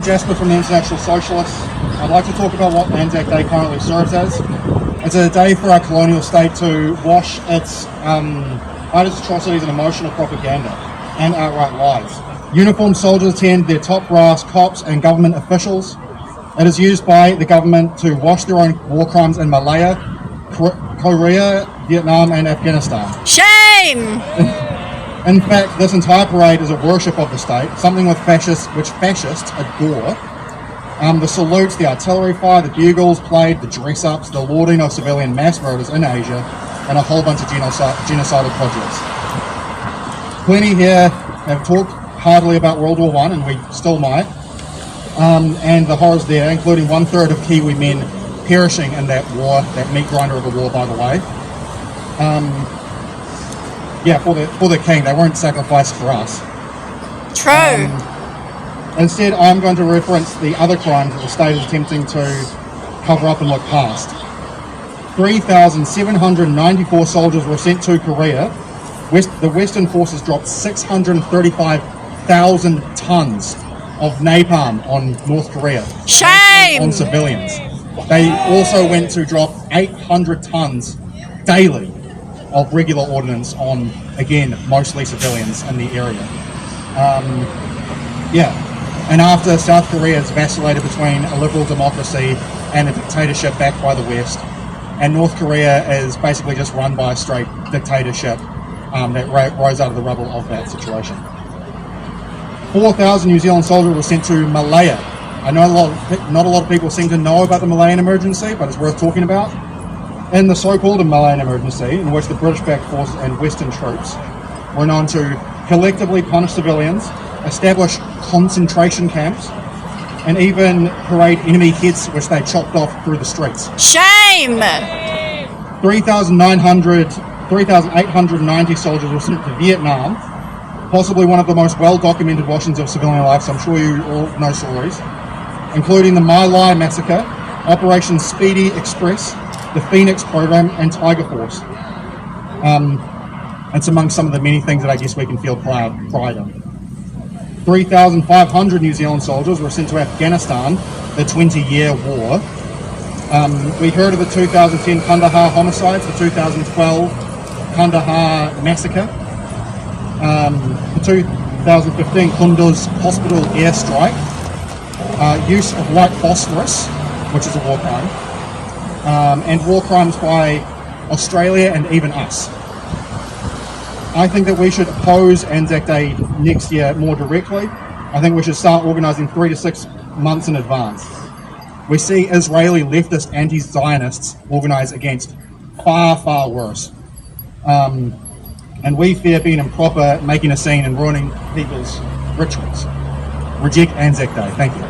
Jasper from the International Socialists. I'd like to talk about what ANZAC Day currently serves as. It's a day for our colonial state to wash its atrocities and emotional propaganda and outright lies. Uniformed soldiers attend their top brass, cops and government officials. It is used by the government to wash their own war crimes in Malaya, Korea, Vietnam and Afghanistan. Shame! In fact, this entire parade is a worship of the state, something which fascists adore. The salutes, the artillery fire, the bugles played, the dress-ups, the lauding of civilian mass murders in Asia, and a whole bunch of genocidal projects. Plenty here have talked hardly about World War I, and we still might, and the horrors there, including 1/3 of Kiwi men perishing in that war, that meat grinder of a war, by the way. For the king, they weren't sacrificed for us. True. Instead, I'm going to reference the other crimes that the state is attempting to cover up and look past. 3,794 soldiers were sent to Korea. The Western forces dropped 635,000 tons of napalm on North Korea. Shame! On civilians. They also went to drop 800 tons daily of regular ordnance on, again, mostly civilians in the area. And after South Korea has vacillated between a liberal democracy and a dictatorship backed by the West, and North Korea is basically just run by a straight dictatorship that rose out of the rubble of that situation. 4,000 New Zealand soldiers were sent to Malaya. I know not a lot of people seem to know about the Malayan emergency, but it's worth talking about. In the so-called Malayan emergency, in which the British-backed forces and Western troops were known to collectively punish civilians, establish concentration camps, and even parade enemy heads which they chopped off through the streets. Shame! 3,890 soldiers were sent to Vietnam, possibly one of the most well-documented washings of civilian life, so I'm sure you all know stories, including the My Lai massacre, Operation Speedy Express, the Phoenix program, and Tiger Force. It's among some of the many things that I guess we can feel pride in. 3,500 New Zealand soldiers were sent to Afghanistan, the 20-year war. We heard of the 2010 Kandahar homicides, the 2012 Kandahar massacre, the 2015 Kunduz hospital airstrike, use of white phosphorus, which is a war crime, and war crimes by Australia and even us. I think that we should oppose ANZAC Day next year more directly. I think we should start organising 3 to 6 months in advance. We see Israeli leftist anti-Zionists organise against far, far worse. And we fear being improper, making a scene and ruining people's rituals. Reject ANZAC Day. Thank you.